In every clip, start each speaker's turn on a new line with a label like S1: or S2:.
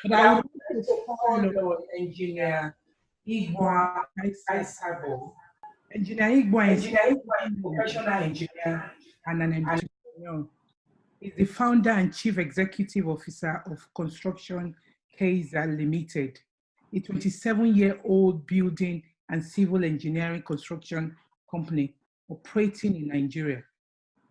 S1: But I would like to call Engineer Igbuan Okaisabor. Engineer Igbuan is a professional engineer and an entrepreneur. He's the founder and chief executive officer of Construction Kaiser Limited, a 27-year-old building and civil engineering construction company operating in Nigeria.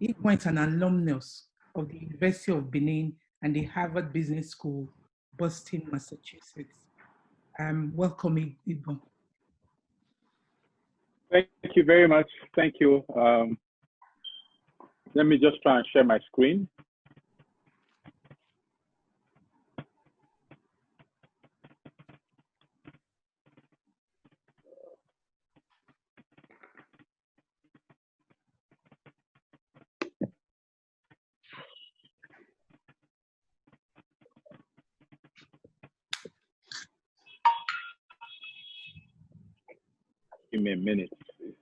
S1: Igbuan is an alumnus of the University of Benin and the Harvard Business School, Boston, Massachusetts. Welcome, Igbuan.
S2: Thank you very much. Thank you. Let me just try and share my screen. Give me a minute, please.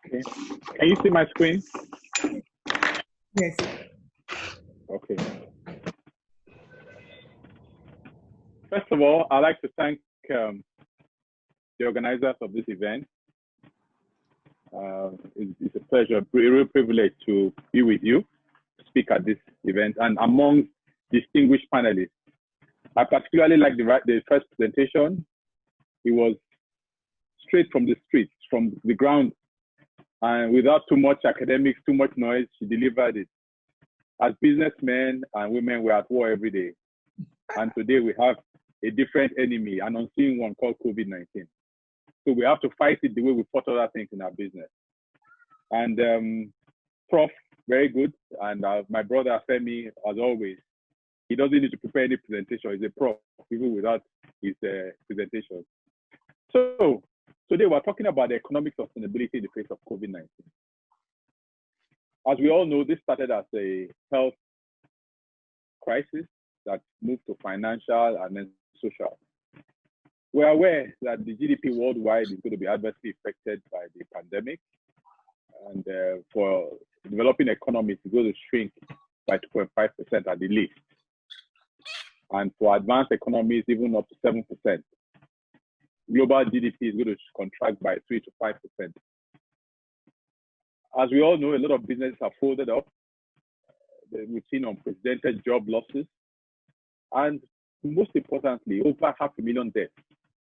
S2: Okay. Can you see my screen?
S1: Yes.
S2: Okay. First of all, I'd like to thank the organizers of this event. It's a pleasure, a real privilege to be with you, to speak at this event, and among distinguished panelists. I particularly like the first presentation. It was straight from the streets, from the ground, and without too much academics, too much noise, she delivered it. As businessmen and women, we're at war every day. And today we have a different enemy, an unseen one called Covid-19. So we have to fight it the way we fought other things in our business. And Prof, very good. And my brother Femi, as always, he doesn't need to prepare any presentation. He's a prof, even without his presentation. So today we're talking about the economic sustainability in the face of Covid-19. As we all know, this started as a health crisis that moved to financial and then social. We're aware that the GDP worldwide is going to be adversely affected by the pandemic. And for developing economies, it's going to shrink by 2.5% at the least. And for advanced economies, even up to 7%. Global GDP is going to contract by 3 to 5%. As we all know, a lot of businesses have folded up. We've seen unprecedented job losses. And most importantly, over 500,000 deaths,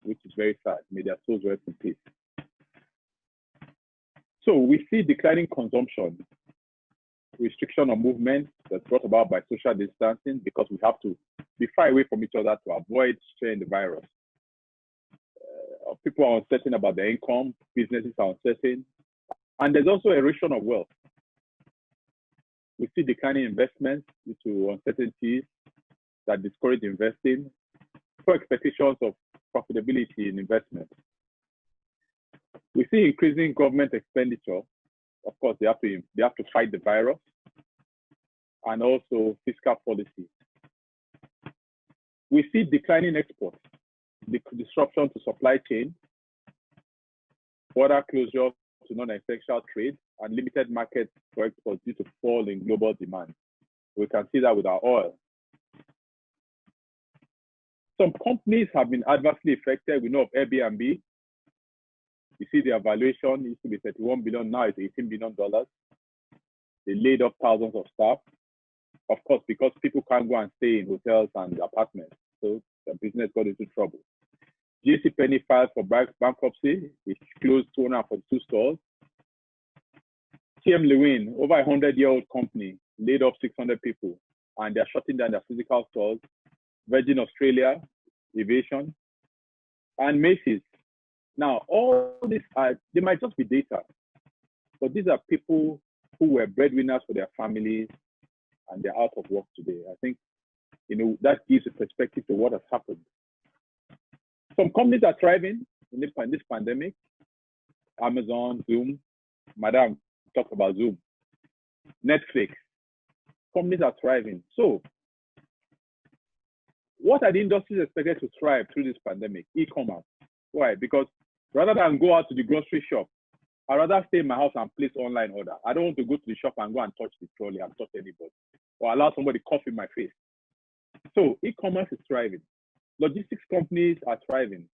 S2: which is very sad. May their souls rest in peace. So we see declining consumption, restriction on movement that's brought about by social distancing because we have to be far away from each other to avoid sharing the virus. People are uncertain about their income, businesses are uncertain, and there's also erosion of wealth. We see declining investments due to uncertainties that discourage investing, poor expectations of profitability in investment. We see increasing government expenditure. Of course, they have to fight the virus, and also fiscal policy. We see declining exports, the disruption to supply chain, border closure to non-essential trade, and limited markets for exports due to fall in global demand. We can see that with our oil. Some companies have been adversely affected. We know of Airbnb. You see their valuation used to be $31 billion, now it's $18 billion. They laid off thousands of staff. Of course, because people can't go and stay in hotels and apartments. So the business got into trouble. JCPenney filed for bankruptcy, which closed 242 stores. TM Lewin, over a 100-year-old company, laid off 600 people, and they're shutting down their physical stores. Virgin Australia, Aviation, and Macy's. Now, all these they might just be data, but these are people who were breadwinners for their families, and they're out of work today. I think, that gives a perspective to what has happened. Some companies are thriving in this pandemic. Amazon, Zoom, Madam talked about Zoom. Netflix, companies are thriving. So what are the industries expected to thrive through this pandemic? E-commerce. Why? Because rather than go out to the grocery shop, I'd rather stay in my house and place online order. I don't want to go to the shop and go and touch the trolley and touch anybody, or allow somebody to cough in my face. So e-commerce is thriving. Logistics companies are thriving.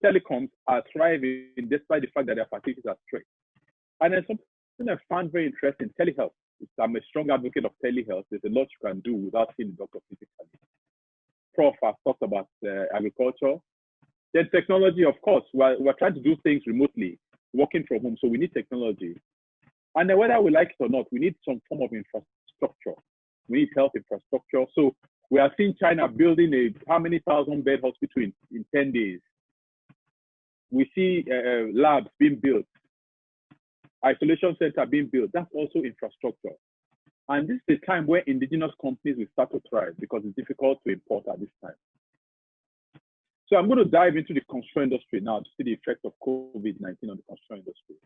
S2: Telecoms are thriving despite the fact that their facilities are stretched. And then something I found very interesting, telehealth. I'm a strong advocate of telehealth. There's a lot you can do without seeing the doctor physically. Prof has talked about agriculture. Then technology, of course, we're trying to do things remotely, working from home, so we need technology. And then whether we like it or not, we need some form of infrastructure. We need health infrastructure. So we are seeing China building a how many thousand bed hospital in 10 days. We see labs being built, isolation center being built. That's also infrastructure. And this is a time where indigenous companies will start to thrive because it's difficult to import at this time. So I'm going to dive into the construction industry now to see the effect of COVID-19 on the construction industry.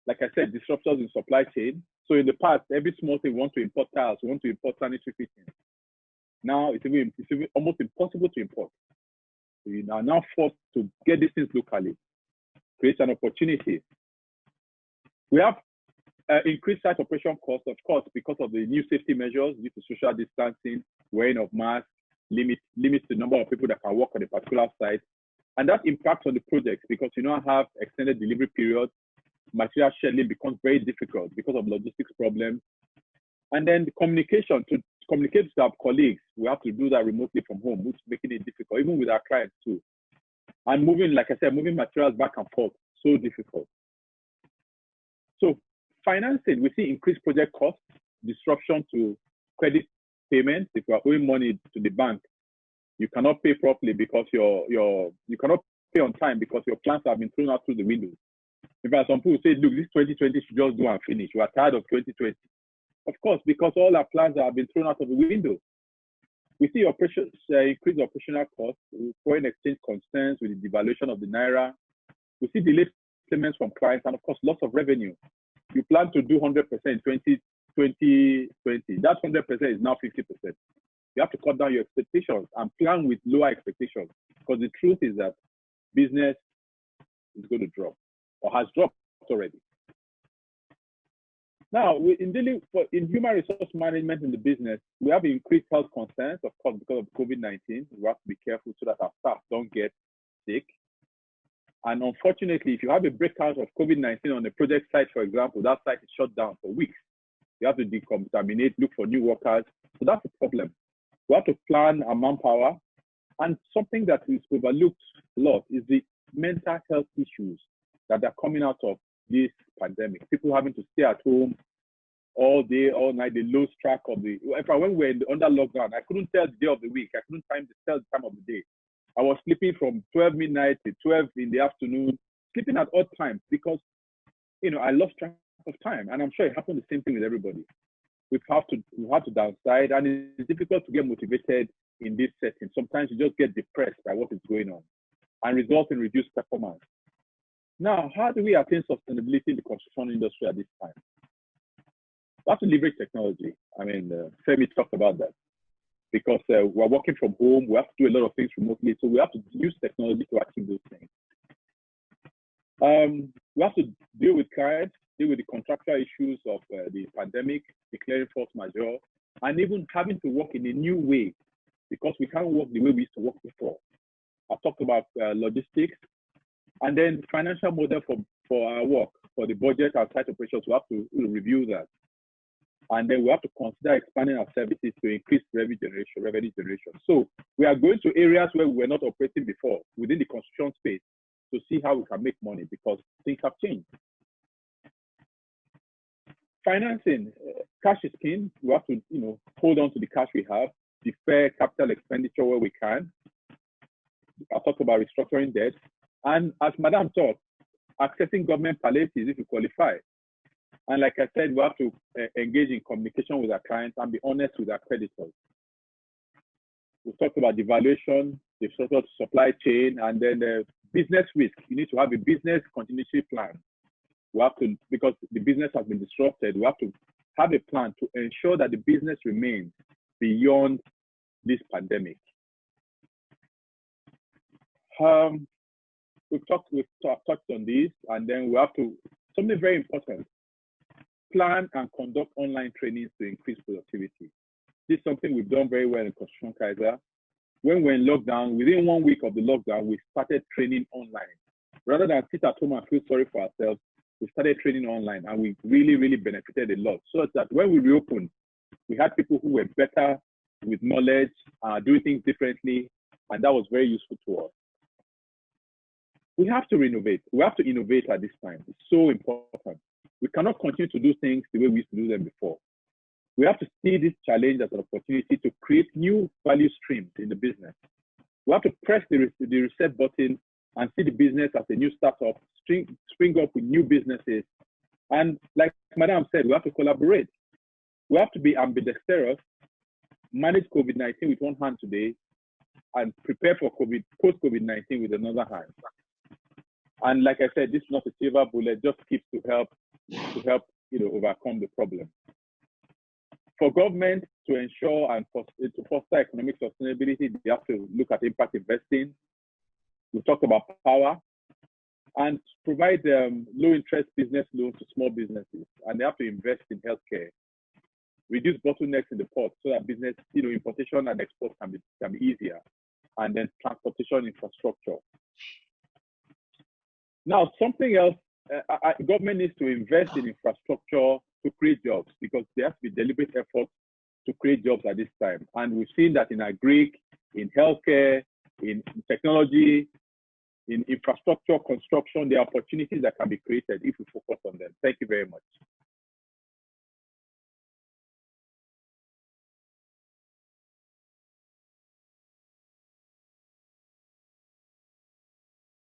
S2: Like I said, disruptions in supply chain. So in the past, every small thing, we want to import tiles, we want to import sanitary fittings. Now it's almost impossible to import. We are now forced to get these things locally, create an opportunity. We have increased site operation costs, of course, because of the new safety measures due to social distancing, wearing of masks, limits the number of people that can work on a particular site. And that impacts on the projects because you now have extended delivery periods. Material scheduling becomes very difficult because of logistics problems. And then the communication, to communicate with our colleagues, we have to do that remotely from home, which is making it difficult, even with our clients too. And moving, like I said, moving materials back and forth, so difficult. So financing, we see increased project costs, disruption to credit payments. If you are owing money to the bank, you cannot pay properly because you cannot pay on time because your plans have been thrown out through the window. In fact, some people say, look, this 2020 should just go and finish. We are tired of 2020. Of course, because all our plans have been thrown out of the window. We see increased operational costs, foreign exchange concerns with the devaluation of the Naira. We see delayed payments from clients and, of course, loss of revenue. You plan to do 100% in 2020. That 100% is now 50%. You have to cut down your expectations and plan with lower expectations because the truth is that business is going to drop or has dropped already. Now, in human resource management in the business, we have increased health concerns, of course, because of COVID-19. We have to be careful so that our staff don't get sick. And unfortunately, if you have a breakout of COVID-19 on a project site, for example, that site is shut down for weeks. You have to decontaminate, look for new workers. So that's a problem. We have to plan our manpower. And something that is overlooked a lot is the mental health issues that are coming out of this pandemic. People having to stay at home all day, all night. They lose track of the. When we were under lockdown, I couldn't tell the day of the week. I couldn't tell the time of the day. I was sleeping from 12 midnight to 12 in the afternoon, sleeping at odd times because, I lost track of time. And I'm sure it happened the same thing with everybody. We have to downside, and it's difficult to get motivated in this setting. Sometimes you just get depressed by what is going on and result in reduced performance. Now, how do we attain sustainability in the construction industry at this time? We have to leverage technology. I mean, Femi talked about that because we're working from home. We have to do a lot of things remotely. So we have to use technology to achieve those things. We have to deal with clients, deal with the contractual issues of the pandemic, declaring force majeure, and even having to work in a new way because we can't work the way we used to work before. I talked about logistics. And then financial model for our work, for the budget and site operations, we have to review that. And then we have to consider expanding our services to increase revenue generation. So we are going to areas where we were not operating before within the construction space to see how we can make money because things have changed. Financing, cash is king. We have to, hold on to the cash we have, defer capital expenditure where we can. I talked about restructuring debt. And as Madam talked, accessing government palliatives if you qualify. And like I said, we have to engage in communication with our clients and be honest with our creditors. We talked about devaluation, the sort of supply chain, and then business risk. You need to have a business continuity plan. We have to, because the business has been disrupted, we have to have a plan to ensure that the business remains beyond this pandemic. We've touched on this, and then we have to, something very important, plan and conduct online trainings to increase productivity. This is something we've done very well in Construction Kaiser. When we're in lockdown, within 1 week of the lockdown, we started training online. Rather than sit at home and feel sorry for ourselves, we started training online, and we really, really benefited a lot. So that when we reopened, we had people who were better with knowledge, doing things differently, and that was very useful to us. We have to renovate. We have to innovate at this time. It's so important. We cannot continue to do things the way we used to do them before. We have to see this challenge as an opportunity to create new value streams in the business. We have to press the reset button and see the business as a new startup, spring up with new businesses. And like Madam said, we have to collaborate. We have to be ambidextrous, manage COVID-19 with one hand today, and prepare for post-COVID-19 with another hand. And like I said, this is not a silver bullet, just keeps to help overcome the problem. For government to ensure and to foster economic sustainability, they have to look at impact investing. We talked about power, and provide low interest business loans to small businesses, and they have to invest in healthcare. Reduce bottlenecks in the port so that business, importation and export can be easier, and then transportation infrastructure. Now, something else, government needs to invest in infrastructure to create jobs, because there has to be deliberate efforts to create jobs at this time. And we've seen that in agri, in healthcare, in technology, in infrastructure, construction, there are opportunities that can be created if we focus on them. Thank you very much.